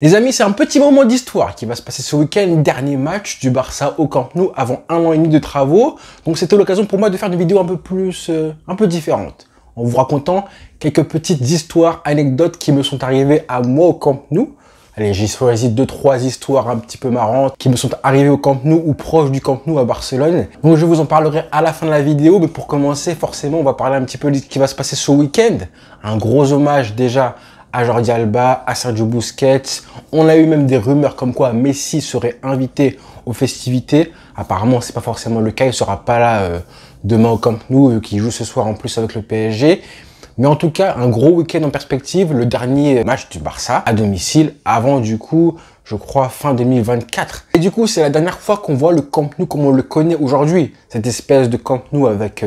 Les amis, c'est un petit moment d'histoire qui va se passer ce week-end, dernier match du Barça au Camp Nou avant 1 an et demi de travaux. Donc c'était l'occasion pour moi de faire une vidéo un peu différente, en vous racontant quelques petites histoires, anecdotes qui me sont arrivées à moi au Camp Nou. Allez, j'ai choisi 2-3 histoires un petit peu marrantes qui me sont arrivées au Camp Nou ou proche du Camp Nou à Barcelone. Donc je vous en parlerai à la fin de la vidéo, mais pour commencer, forcément, on va parler un petit peu de ce qui va se passer ce week-end. Un gros hommage déjà à Jordi Alba, à Sergio Busquets. On a eu même des rumeurs comme quoi Messi serait invité aux festivités. Apparemment, c'est pas forcément le cas. Il sera pas là demain au Camp Nou, qui joue ce soir en plus avec le PSG. Mais en tout cas, un gros week-end en perspective. Le dernier match du Barça à domicile avant, du coup, je crois, fin 2024. Et du coup, c'est la dernière fois qu'on voit le Camp Nou comme on le connaît aujourd'hui. Cette espèce de Camp Nou avec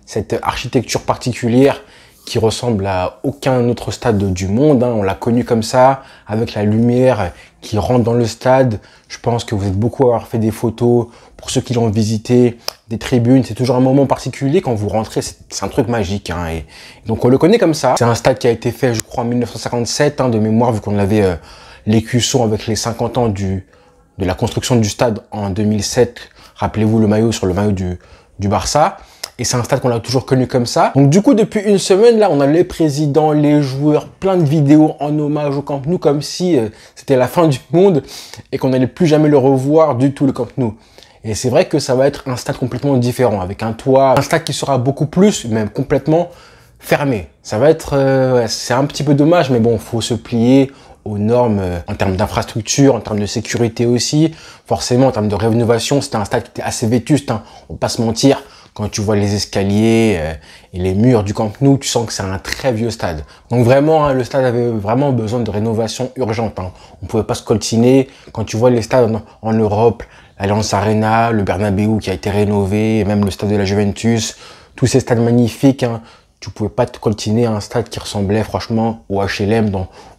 cette architecture particulière qui ressemble à aucun autre stade du monde. On l'a connu comme ça, avec la lumière qui rentre dans le stade. Je pense que vous êtes beaucoup à avoir fait des photos. Pour ceux qui l'ont visité, des tribunes, c'est toujours un moment particulier. Quand vous rentrez, c'est un truc magique. Et donc on le connaît comme ça. C'est un stade qui a été fait, je crois, en 1957, de mémoire, vu qu'on avait l'écusson avec les 50 ans de la construction du stade en 2007. Rappelez-vous le maillot sur le maillot du Barça. Et c'est un stade qu'on a toujours connu comme ça. Donc du coup, depuis une semaine, là, on a les présidents, les joueurs, plein de vidéos en hommage au Camp Nou, comme si c'était la fin du monde et qu'on n'allait plus jamais le revoir du tout, le Camp Nou. Et c'est vrai que ça va être un stade complètement différent, avec un toit, un stade qui sera beaucoup plus, même complètement fermé. Ça va être, c'est un petit peu dommage, mais bon, faut se plier aux normes en termes d'infrastructure, en termes de sécurité aussi. Forcément, en termes de rénovation, c'était un stade qui était assez vétuste, on va pas se mentir. Quand tu vois les escaliers et les murs du Camp Nou, tu sens que c'est un très vieux stade. Donc vraiment, le stade avait vraiment besoin de rénovation urgente. On pouvait pas se coltiner. Quand tu vois les stades en Europe, l'Allianz Arena, le Bernabéu qui a été rénové, et même le stade de la Juventus, tous ces stades magnifiques, tu pouvais pas te coltiner à un stade qui ressemblait franchement au HLM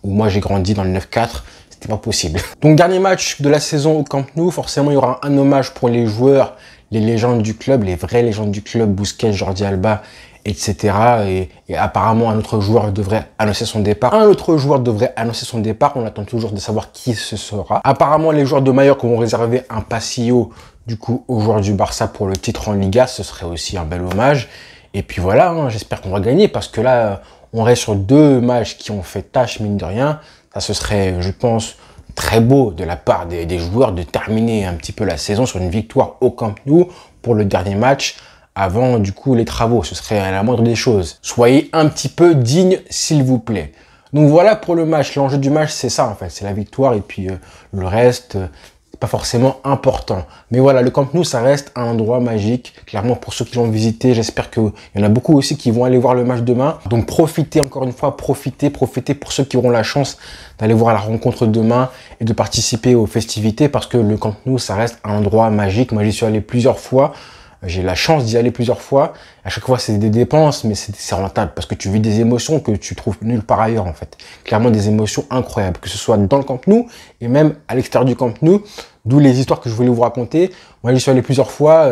où moi j'ai grandi dans le 9-4. C'était pas possible. Donc dernier match de la saison au Camp Nou, forcément il y aura un hommage pour les joueurs, les légendes du club, les vraies légendes du club, Busquets, Jordi Alba, etc. Et apparemment, un autre joueur devrait annoncer son départ. On attend toujours de savoir qui ce sera. Apparemment, les joueurs de Mallorca vont réserver un passillo, du coup, aux joueurs du Barça pour le titre en Liga. Ce serait aussi un bel hommage. Et puis voilà, j'espère qu'on va gagner parce que là, on reste sur 2 matchs qui ont fait tâche, mine de rien. Ça, ce serait, je pense, très beau de la part des joueurs de terminer un petit peu la saison sur une victoire au Camp Nou pour le dernier match avant du coup les travaux. Ce serait la moindre des choses. Soyez un petit peu digne, s'il vous plaît. Donc voilà pour le match. L'enjeu du match, c'est ça en fait, c'est la victoire et puis le reste, pas forcément important. Mais voilà, le Camp Nou, ça reste un endroit magique. Clairement, pour ceux qui l'ont visité, j'espère qu'il y en a beaucoup aussi qui vont aller voir le match demain. Donc profitez encore une fois, profitez pour ceux qui auront la chance d'aller voir la rencontre demain et de participer aux festivités parce que le Camp Nou, ça reste un endroit magique. Moi, j'y suis allé plusieurs fois. J'ai la chance d'y aller plusieurs fois. À chaque fois, c'est des dépenses, mais c'est rentable parce que tu vis des émotions que tu trouves nulle part ailleurs, en fait. Clairement, des émotions incroyables, que ce soit dans le Camp Nou et même à l'extérieur du Camp Nou. D'où les histoires que je voulais vous raconter. Moi, j'y suis allé plusieurs fois,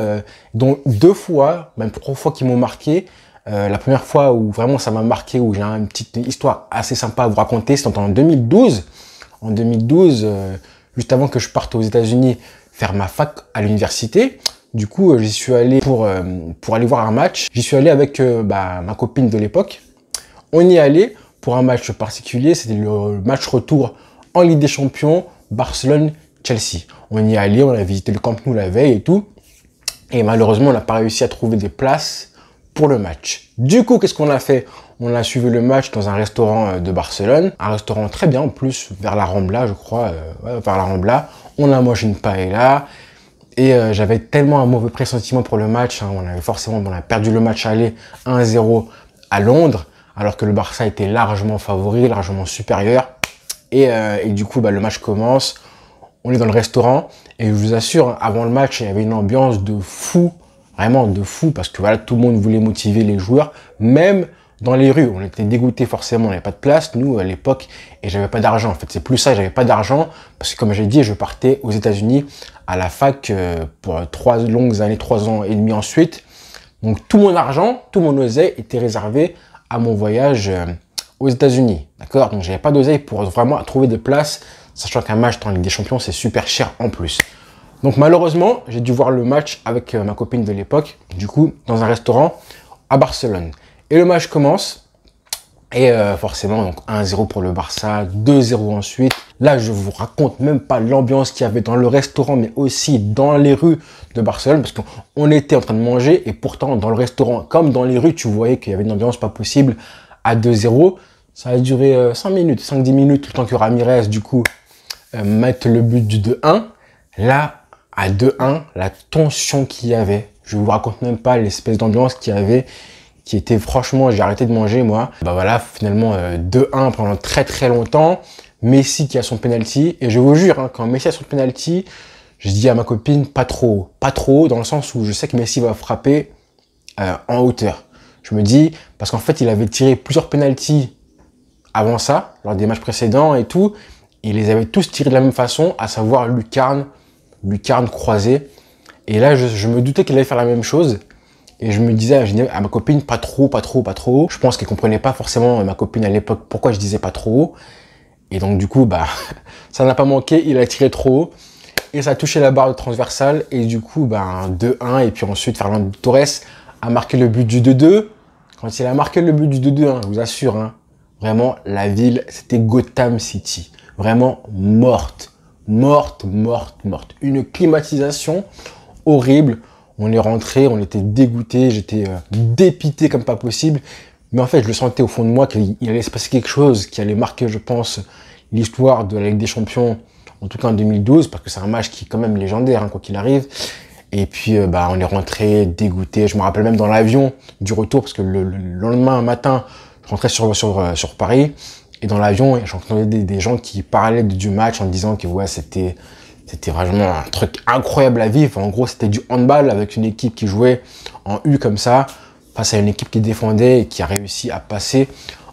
dont 2 fois, même 3 fois qui m'ont marqué. La première fois où vraiment ça m'a marqué, où j'ai une petite histoire assez sympa à vous raconter, c'était en 2012. En 2012, juste avant que je parte aux États-Unis faire ma fac à l'université. Du coup, j'y suis allé pour aller voir un match. J'y suis allé avec ma copine de l'époque. On y est allé pour un match particulier. C'était le match retour en Ligue des Champions, Barcelone-Chelsea. On y est allé, on a visité le Camp Nou la veille et tout. Et malheureusement, on n'a pas réussi à trouver des places pour le match. Du coup, qu'est-ce qu'on a fait? On a suivi le match dans un restaurant de Barcelone. Un restaurant très bien, en plus, vers la Rambla, je crois. Vers la Rambla. On a mangé une paella. Et j'avais tellement un mauvais pressentiment pour le match. On a perdu le match aller 1-0 à Londres, alors que le Barça était largement favori, largement supérieur. Et du coup, le match commence. On est dans le restaurant. Et je vous assure, avant le match, il y avait une ambiance de fou. Vraiment de fou, parce que voilà, tout le monde voulait motiver les joueurs. Même dans les rues, on était dégoûtés forcément, on n'avait pas de place, nous, à l'époque, et j'avais pas d'argent. En fait, c'est plus ça, j'avais pas d'argent, parce que comme j'ai dit, je partais aux États-Unis à la fac pour 3 longues années, 3 ans et demi ensuite. Donc tout mon argent, tout mon oseille était réservé à mon voyage aux États-Unis. D'accord? Donc j'avais pas d'oseille pour vraiment trouver des places sachant qu'un match en Ligue des Champions, c'est super cher en plus. Donc malheureusement, j'ai dû voir le match avec ma copine de l'époque, du coup, dans un restaurant à Barcelone. Et le match commence. Et forcément, donc 1-0 pour le Barça, 2-0 ensuite. Là, je vous raconte même pas l'ambiance qu'il y avait dans le restaurant, mais aussi dans les rues de Barcelone, parce qu'on était en train de manger, et pourtant, dans le restaurant, comme dans les rues, tu voyais qu'il y avait une ambiance pas possible à 2-0. Ça a duré 5 minutes, 5-10 minutes, le temps que Ramirez, du coup, mette le but du 2-1. Là, à 2-1, la tension qu'il y avait, je vous raconte même pas l'espèce d'ambiance qu'il y avait, qui était franchement, j'ai arrêté de manger moi. Bah voilà, finalement 2-1 pendant très longtemps. Messi qui a son penalty, et je vous jure, hein, quand Messi a son penalty, je dis à ma copine pas trop haut, dans le sens où je sais que Messi va frapper en hauteur. Je me dis, parce qu'en fait il avait tiré plusieurs penalties avant ça, lors des matchs précédents et tout, il les avait tous tirés de la même façon, à savoir lucarne croisé. Et là je me doutais qu'il allait faire la même chose. Et je me disais à ma copine, pas trop haut. Je pense qu'elle comprenait pas forcément, ma copine à l'époque, pourquoi je disais pas trop haut. Et donc du coup, bah, ça n'a pas manqué, il a tiré trop haut. Et ça a touché la barre transversale. Et du coup, bah, 2-1. Et puis ensuite, Fernando Torres a marqué le but du 2-2. Quand il a marqué le but du 2-2, hein, je vous assure, hein, vraiment, la ville, c'était Gotham City. Vraiment morte. Une climatisation horrible. On est rentré, on était dégoûté, j'étais dépité comme pas possible. Mais en fait, je le sentais au fond de moi qu'il allait se passer quelque chose qui allait marquer, je pense, l'histoire de la Ligue des Champions, en tout cas en 2012, parce que c'est un match qui est quand même légendaire, hein, quoi qu'il arrive. Et puis, bah, on est rentré dégoûté. Je me rappelle même dans l'avion du retour, parce que le lendemain matin, je rentrais sur Paris. Et dans l'avion, j'entendais des gens qui parlaient du match en disant que ouais, c'était vraiment un truc incroyable à vivre. En gros, c'était du handball avec une équipe qui jouait en U comme ça, face à une équipe qui défendait et qui a réussi à passer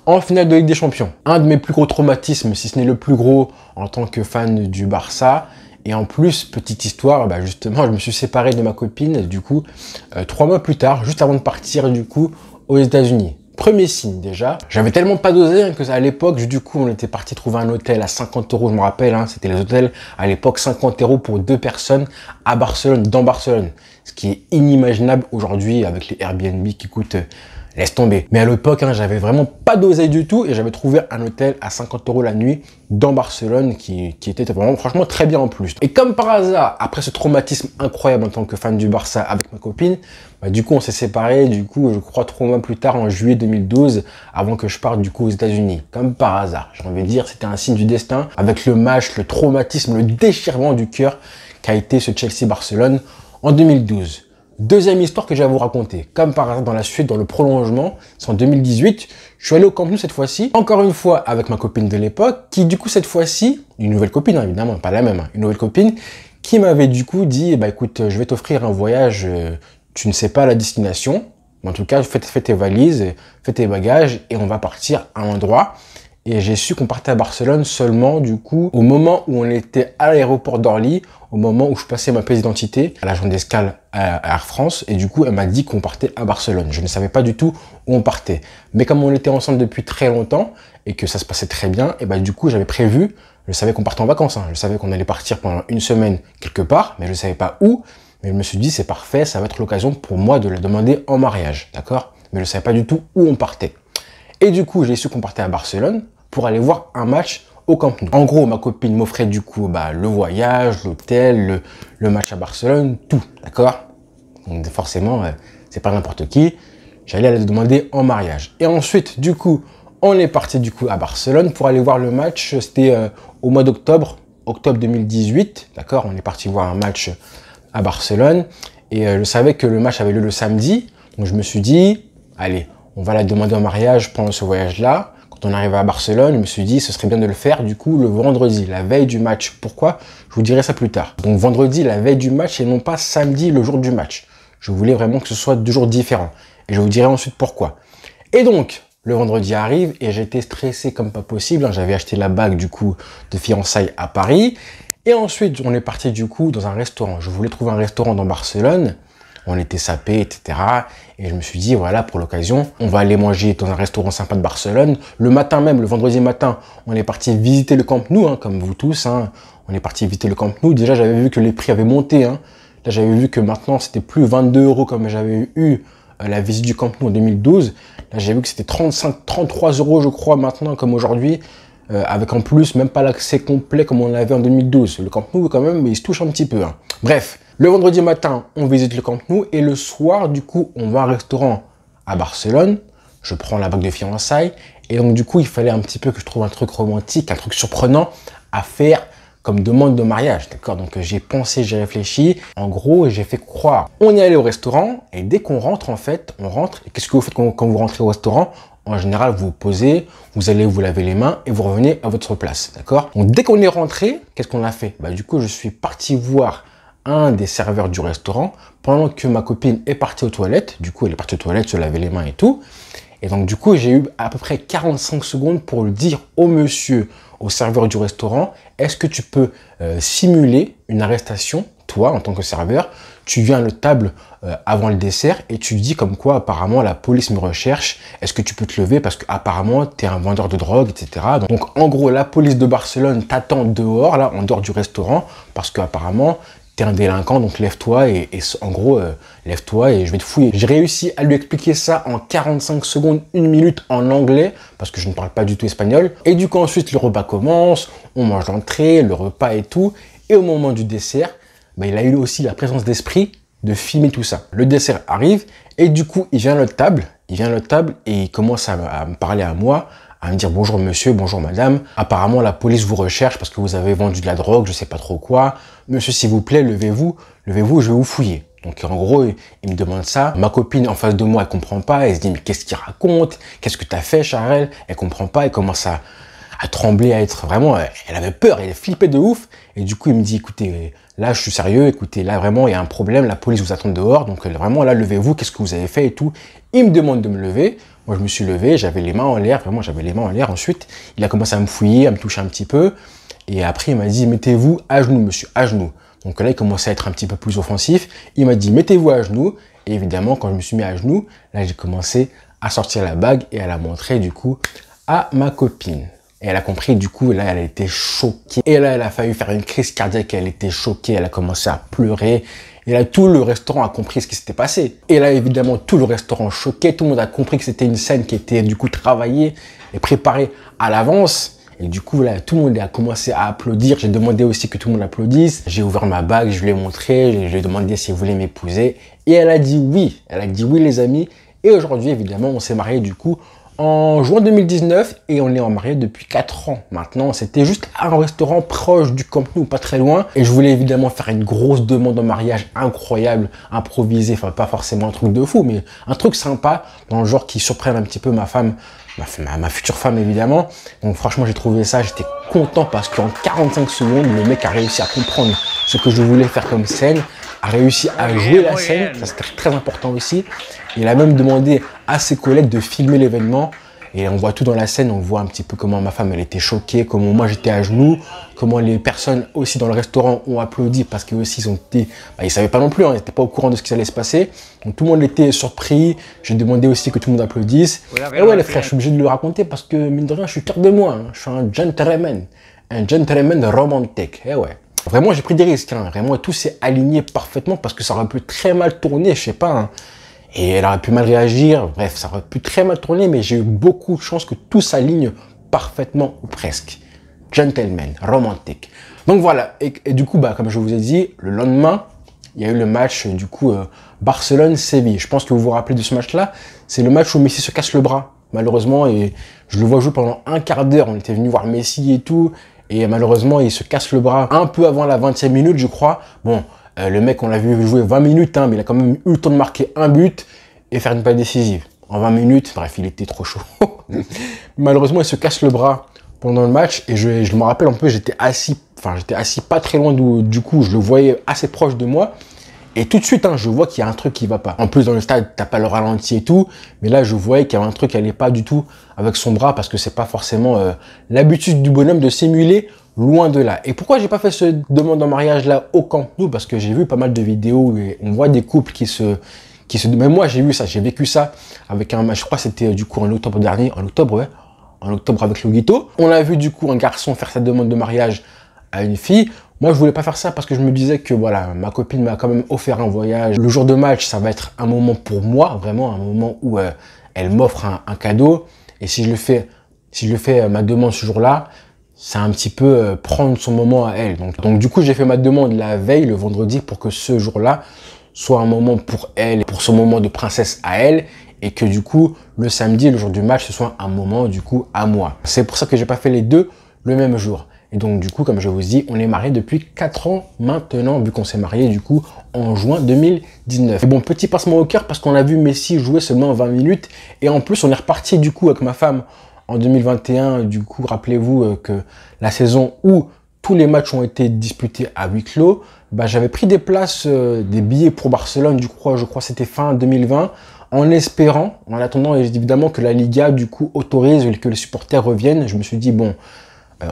en finale de Ligue des Champions. Un de mes plus gros traumatismes, si ce n'est le plus gros en tant que fan du Barça. Et en plus, petite histoire, bah justement, je me suis séparé de ma copine, du coup, 3 mois plus tard, juste avant de partir, du coup, aux États-Unis. Premier signe déjà, j'avais tellement pas dosé hein, que à l'époque, du coup, on était parti trouver un hôtel à 50 €, je me rappelle, hein, c'était les hôtels à l'époque 50 € pour 2 personnes à Barcelone, dans Barcelone. Ce qui est inimaginable aujourd'hui avec les Airbnb qui coûtent, laisse tomber. Mais à l'époque, hein, j'avais vraiment pas dosé du tout et j'avais trouvé un hôtel à 50 € la nuit dans Barcelone qui était vraiment franchement très bien en plus. Et comme par hasard, après ce traumatisme incroyable en tant que fan du Barça avec ma copine, bah, du coup on s'est séparés, du coup je crois 3 mois plus tard en juillet 2012 avant que je parte du coup aux États-Unis. Comme par hasard, j'ai envie de dire, c'était un signe du destin avec le match, le traumatisme, le déchirement du cœur qu'a été ce Chelsea-Barcelone en 2012. Deuxième histoire que j'ai à vous raconter. Comme par hasard, dans la suite, dans le prolongement, c'est en 2018. Je suis allé au Camp Nou cette fois-ci, encore une fois avec ma copine de l'époque, qui du coup cette fois-ci, une nouvelle copine hein, évidemment, pas la même, hein, une nouvelle copine, qui m'avait du coup dit, bah écoute, je vais t'offrir un voyage, tu ne sais pas la destination, mais en tout cas, fais tes valises, fais tes bagages et on va partir à un endroit. Et j'ai su qu'on partait à Barcelone seulement, du coup, au moment où on était à l'aéroport d'Orly, au moment où je passais ma pièce d'identité à l'agent d'escale à Air France. Et du coup, elle m'a dit qu'on partait à Barcelone. Je ne savais pas du tout où on partait. Mais comme on était ensemble depuis très longtemps et que ça se passait très bien, et bah du coup, j'avais prévu, je savais qu'on partait en vacances. Hein. Je savais qu'on allait partir pendant une semaine quelque part, mais je ne savais pas où. Mais je me suis dit, c'est parfait, ça va être l'occasion pour moi de la demander en mariage. D'accord? Mais je ne savais pas du tout où on partait. Et du coup, j'ai su qu'on partait à Barcelone pour aller voir un match au Camp Nou. En gros, ma copine m'offrait du coup bah, le voyage, l'hôtel, le match à Barcelone, tout, d'accord? Donc forcément, c'est pas n'importe qui. J'allais la demander en mariage. Et ensuite, du coup, on est parti du coup à Barcelone pour aller voir le match. C'était au mois d'octobre, octobre 2018, d'accord? On est parti voir un match à Barcelone. Et je savais que le match avait lieu le samedi. Donc je me suis dit, allez, on va la demander en mariage pendant ce voyage-là. Quand on arrive à Barcelone, je me suis dit, ce serait bien de le faire, du coup, le vendredi, la veille du match. Pourquoi? Je vous dirai ça plus tard. Donc, vendredi, la veille du match, et non pas samedi, le jour du match. Je voulais vraiment que ce soit 2 jours différents. Et je vous dirai ensuite pourquoi. Et donc, le vendredi arrive, et j'étais stressé comme pas possible. J'avais acheté la bague, du coup, de fiançailles à Paris. Et ensuite, on est parti, du coup, dans un restaurant. Je voulais trouver un restaurant dans Barcelone, on était sapés, etc. Et je me suis dit, voilà, pour l'occasion, on va aller manger dans un restaurant sympa de Barcelone. Le matin même, le vendredi matin, on est parti visiter le Camp Nou, hein, comme vous tous. Hein. On est parti visiter le Camp Nou. Déjà, j'avais vu que les prix avaient monté. Hein. Là, j'avais vu que maintenant, c'était plus 22 € comme j'avais eu la visite du Camp Nou en 2012. Là, j'ai vu que c'était 33 € je crois maintenant comme aujourd'hui, avec en plus même pas l'accès complet comme on l'avait en 2012. Le Camp Nou quand même, il se touche un petit peu. Hein. Bref, le vendredi matin, on visite le Camp Nou et le soir, du coup, on va à un restaurant à Barcelone. Je prends la bague de fiançailles et donc du coup, il fallait un petit peu que je trouve un truc romantique, un truc surprenant à faire comme demande de mariage, d'accord? Donc j'ai pensé, j'ai réfléchi. En gros, j'ai fait croire. On est allé au restaurant et dès qu'on rentre, en fait, on rentre. Et qu'est-ce que vous faites quand vous rentrez au restaurant? En général, vous vous posez, vous allez vous laver les mains et vous revenez à votre place, d'accord? Donc dès qu'on est rentré, qu'est-ce qu'on a fait? Bah du coup, je suis parti voir un des serveurs du restaurant pendant que ma copine est partie aux toilettes. Du coup, elle est partie aux toilettes, se laver les mains et tout. Et donc du coup, j'ai eu à peu près 45 secondes pour le dire au monsieur, au serveur du restaurant, est-ce que tu peux simuler une arrestation, toi, en tant que serveur, tu viens à la table avant le dessert et tu dis comme quoi, apparemment, la police me recherche, est-ce que tu peux te lever parce qu'apparemment, tu es un vendeur de drogue, etc. Donc, en gros, la police de Barcelone t'attend dehors, là, en dehors du restaurant, parce qu'apparemment, t'es un délinquant, donc lève-toi et en gros, lève-toi et je vais te fouiller. J'ai réussi à lui expliquer ça en 45 secondes, 1 minute en anglais, parce que je ne parle pas du tout espagnol. Et du coup, ensuite, le repas commence, on mange l'entrée, le repas et tout. Et au moment du dessert, bah, il a eu aussi la présence d'esprit de filmer tout ça. Le dessert arrive et du coup, il vient à notre table et il commence à me parler à moi, à me dire bonjour monsieur, bonjour madame. Apparemment, la police vous recherche parce que vous avez vendu de la drogue, je sais pas trop quoi. Monsieur, s'il vous plaît, levez-vous, je vais vous fouiller. Donc en gros, il me demande ça. Ma copine en face de moi, elle comprend pas. Elle se dit mais qu'est-ce qu'il raconte? Qu'est-ce que t'as fait, Charel? Elle comprend pas. Elle commence à trembler, à être vraiment... Elle avait peur, elle flippait de ouf. Et du coup, il me dit écoutez, là je suis sérieux. Écoutez, là vraiment il y a un problème. La police vous attend dehors. Donc vraiment là, levez-vous. Qu'est-ce que vous avez fait et tout? Il me demande de me lever. Moi, je me suis levé, j'avais les mains en l'air, vraiment, j'avais les mains en l'air. Ensuite, il a commencé à me fouiller, à me toucher un petit peu. Et après, il m'a dit, mettez-vous à genoux, monsieur, à genoux. Donc là, il commençait à être un petit peu plus offensif. Il m'a dit, mettez-vous à genoux. Et évidemment, quand je me suis mis à genoux, là, j'ai commencé à sortir la bague et à la montrer, du coup, à ma copine. Et elle a compris, du coup, là, elle a été choquée. Et là, elle a failli faire une crise cardiaque, elle était choquée, elle a commencé à pleurer. Et là, tout le restaurant a compris ce qui s'était passé. Et là, évidemment, tout le restaurant choqué, tout le monde a compris que c'était une scène qui était, du coup, travaillée et préparée à l'avance. Et du coup, là, tout le monde a commencé à applaudir. J'ai demandé aussi que tout le monde applaudisse. J'ai ouvert ma bague, je lui ai montré, je lui ai demandé si elle voulait m'épouser. Et elle a dit oui. Elle a dit oui, les amis. Et aujourd'hui, évidemment, on s'est mariés, du coup, en juin 2019 et on est en marié depuis 4 ans maintenant. C'était juste un restaurant proche du Camp Nou, pas très loin. Et je voulais évidemment faire une grosse demande en mariage incroyable, improvisée. Enfin, pas forcément un truc de fou, mais un truc sympa dans le genre qui surprenne un petit peu ma femme, ma future femme évidemment. Donc franchement, j'ai trouvé ça, j'étais content parce qu'en 45 secondes, le mec a réussi à comprendre ce que je voulais faire comme scène, a réussi à jouer la scène, ça c'était très important aussi. Il a même demandé à ses collègues de filmer l'événement et on voit tout dans la scène, on voit un petit peu comment ma femme elle était choquée, comment moi j'étais à genoux, comment les personnes aussi dans le restaurant ont applaudi parce qu'eux aussi ils savaient pas non plus, hein, ils n'étaient pas au courant de ce qui allait se passer. Donc tout le monde était surpris, j'ai demandé aussi que tout le monde applaudisse. Et ouais les frères, je suis obligé de le raconter parce que mine de rien je suis fier de moi, hein. Je suis un gentleman romantique, et ouais. Vraiment j'ai pris des risques, hein. Vraiment tout s'est aligné parfaitement parce que ça aurait pu très mal tourner, je sais pas. Hein. Et elle aurait pu mal réagir, bref, ça aurait pu très mal tourner, mais j'ai eu beaucoup de chance que tout s'aligne parfaitement ou presque. Gentleman, romantique. Donc voilà, et du coup, bah, comme je vous ai dit, le lendemain, il y a eu le match, du coup, Barcelone-Séville. Je pense que vous vous rappelez de ce match-là. C'est le match où Messi se casse le bras, malheureusement, et je le vois jouer pendant un quart d'heure. On était venu voir Messi et tout, et malheureusement, il se casse le bras un peu avant la 20e minute, je crois. Bon, le mec, on l'a vu jouer 20 minutes, hein, mais il a quand même eu le temps de marquer un but et faire une passe décisive. En 20 minutes, bref, il était trop chaud. Malheureusement, il se casse le bras pendant le match et je me rappelle un peu, j'étais assis pas très loin du coup, je le voyais assez proche de moi. Et tout de suite, hein, je vois qu'il y a un truc qui va pas. En plus, dans le stade, t'as pas le ralenti et tout. Mais là, je voyais qu'il y avait un truc qui allait pas du tout avec son bras parce que c'est pas forcément l'habitude du bonhomme de simuler loin de là. Et pourquoi j'ai pas fait ce demande en mariage là au Camp Nou? Parce que j'ai vu pas mal de vidéos où on voit des couples qui se... Même moi, j'ai vu ça, j'ai vécu ça avec un match, je crois que c'était du coup en octobre dernier, en octobre, ouais, en octobre avec Loguito. On a vu du coup un garçon faire sa demande de mariage à une fille. Moi, je voulais pas faire ça parce que je me disais que voilà, ma copine m'a quand même offert un voyage. Le jour de match, ça va être un moment pour moi, vraiment un moment où elle m'offre un cadeau. Et si je le fais ma demande ce jour-là, c'est un petit peu prendre son moment à elle. Donc du coup, j'ai fait ma demande la veille, le vendredi, pour que ce jour-là soit un moment pour elle, pour son moment de princesse à elle, et que du coup, le samedi, le jour du match, ce soit un moment du coup à moi. C'est pour ça que j'ai pas fait les deux le même jour. Et donc du coup, comme je vous dis, on est mariés depuis 4 ans maintenant, vu qu'on s'est marié du coup en juin 2019. Et bon, petit passement au cœur parce qu'on a vu Messi jouer seulement 20 minutes, et en plus, on est reparti du coup avec ma femme en 2021. Du coup, rappelez-vous que la saison où tous les matchs ont été disputés à huis clos, bah, j'avais pris des places, des billets pour Barcelone, je crois c'était fin 2020, en espérant, en attendant évidemment que la Liga du coup autorise que les supporters reviennent. Je me suis dit bon,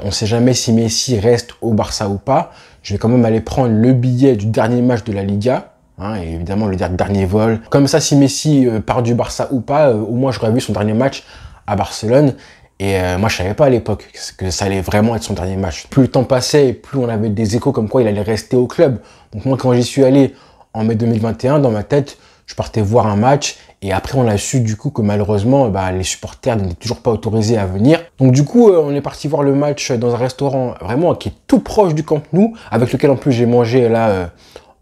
on ne sait jamais si Messi reste au Barça ou pas. Je vais quand même aller prendre le billet du dernier match de la Liga, hein, et évidemment le dernier vol. Comme ça, si Messi part du Barça ou pas, au moins j'aurais vu son dernier match à Barcelone. Et moi, je savais pas à l'époque que ça allait vraiment être son dernier match. Plus le temps passait, et plus on avait des échos comme quoi il allait rester au club. Donc moi, quand j'y suis allé en mai 2021, dans ma tête, je partais voir un match. Et après, on a su du coup que malheureusement, bah, les supporters n'étaient toujours pas autorisés à venir. Donc du coup, on est parti voir le match dans un restaurant vraiment qui est tout proche du Camp Nou, avec lequel en plus j'ai mangé là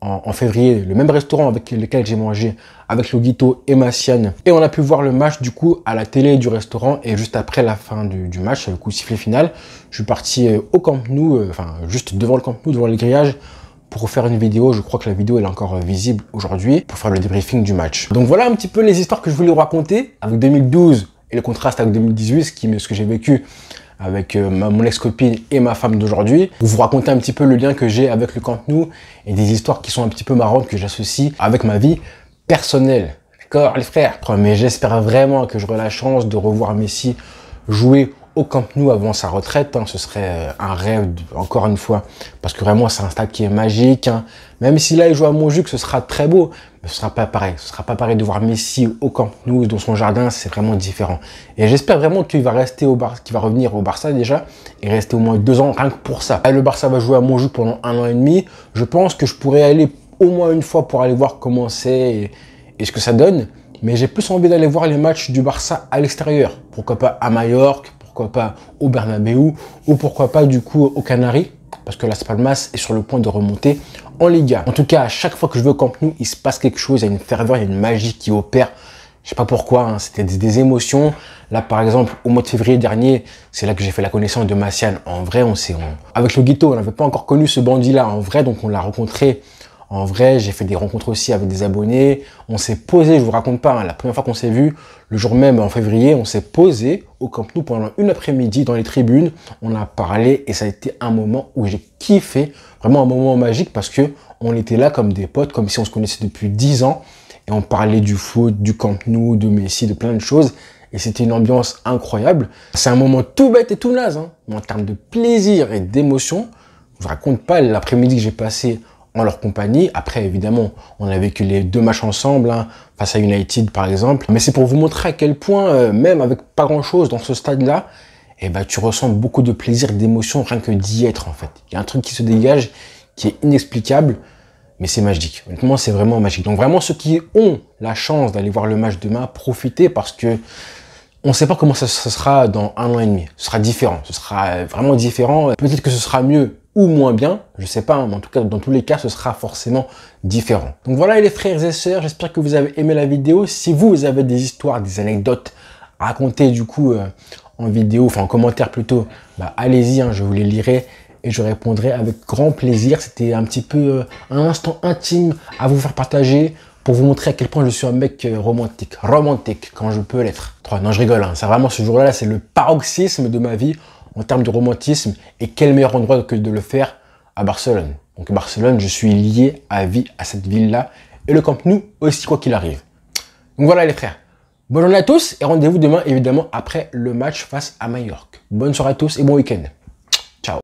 en février, le même restaurant avec lequel j'ai mangé avec Loguito et Massiane. Et on a pu voir le match du coup à la télé du restaurant, et juste après la fin du match, le coup sifflet final, je suis parti au Camp Nou, enfin juste devant le Camp Nou, devant les grillages, pour faire une vidéo. Je crois que la vidéo elle est encore visible aujourd'hui, pour faire le débriefing du match. Donc voilà un petit peu les histoires que je voulais raconter avec 2012 et le contraste avec 2018, ce que j'ai vécu avec mon ex-copine et ma femme d'aujourd'hui, pour vous raconter un petit peu le lien que j'ai avec le Camp Nou et des histoires qui sont un petit peu marrantes que j'associe avec ma vie personnelle. D'accord les frères? Mais j'espère vraiment que j'aurai la chance de revoir Messi jouer au Camp Nou avant sa retraite, hein. Ce serait un rêve, encore une fois, parce que vraiment c'est un stade qui est magique, hein. Même si là il joue à Montjuic, ce sera très beau, mais ce sera pas pareil. Ce sera pas pareil de voir Messi au Camp Nou, dans son jardin, c'est vraiment différent. Et j'espère vraiment qu'il va rester qu'il va revenir au Barça déjà, et rester au moins 2 ans, rien que pour ça. Là, le Barça va jouer à Montjuic pendant 1 an et demi. Je pense que je pourrais aller au moins une fois pour aller voir comment c'est et ce que ça donne. Mais j'ai plus envie d'aller voir les matchs du Barça à l'extérieur. Pourquoi pas à Majorque, pourquoi pas au Bernabéu, ou pourquoi pas du coup aux Canaries, parce que Las Palmas est sur le point de remonter en Liga. En tout cas, à chaque fois que je vais au Camp Nou, il se passe quelque chose, il y a une ferveur, il y a une magie qui opère. Je sais pas pourquoi, hein, c'était des émotions. Là, par exemple, au mois de février dernier, c'est là que j'ai fait la connaissance de Massiane. En vrai, avec Loguito, on n'avait pas encore connu ce bandit-là en vrai, donc on l'a rencontré. En vrai, j'ai fait des rencontres aussi avec des abonnés. On s'est posé, je vous raconte pas, hein, la première fois qu'on s'est vu, le jour même en février, on s'est posé au Camp Nou pendant une après-midi dans les tribunes. On a parlé et ça a été un moment où j'ai kiffé, vraiment un moment magique parce que on était là comme des potes, comme si on se connaissait depuis 10 ans. Et on parlait du foot, du Camp Nou, de Messi, de plein de choses. Et c'était une ambiance incroyable. C'est un moment tout bête et tout naze, hein, mais en termes de plaisir et d'émotion, je vous raconte pas l'après-midi que j'ai passé en leur compagnie. Après, évidemment, on a vécu les 2 matchs ensemble, hein, face à United par exemple. Mais c'est pour vous montrer à quel point, même avec pas grand-chose dans ce stade-là, eh ben, tu ressens beaucoup de plaisir et d'émotion rien que d'y être en fait. Il y a un truc qui se dégage, qui est inexplicable, mais c'est magique. Honnêtement, c'est vraiment magique. Donc vraiment, ceux qui ont la chance d'aller voir le match demain, profitez parce que on ne sait pas comment ça sera dans 1 an et demi. Ce sera différent. Ce sera vraiment différent. Peut-être que ce sera mieux ou moins bien, je sais pas, mais en tout cas, dans tous les cas, ce sera forcément différent. Donc voilà les frères et sœurs, j'espère que vous avez aimé la vidéo. Si vous avez des histoires, des anecdotes à raconter du coup en vidéo, enfin en commentaire plutôt, bah allez-y, hein, je vous les lirai et je répondrai avec grand plaisir. C'était un petit peu un instant intime à vous faire partager pour vous montrer à quel point je suis un mec romantique quand je peux l'être. Non, je rigole, hein, c'est vraiment ce jour-là, c'est le paroxysme de ma vie en termes de romantisme, et quel meilleur endroit que de le faire à Barcelone. Donc Barcelone, je suis lié à vie à cette ville-là, et le Camp Nou aussi, quoi qu'il arrive. Donc voilà les frères, bonne journée à tous, et rendez-vous demain évidemment après le match face à Majorque. Bonne soirée à tous et bon week-end.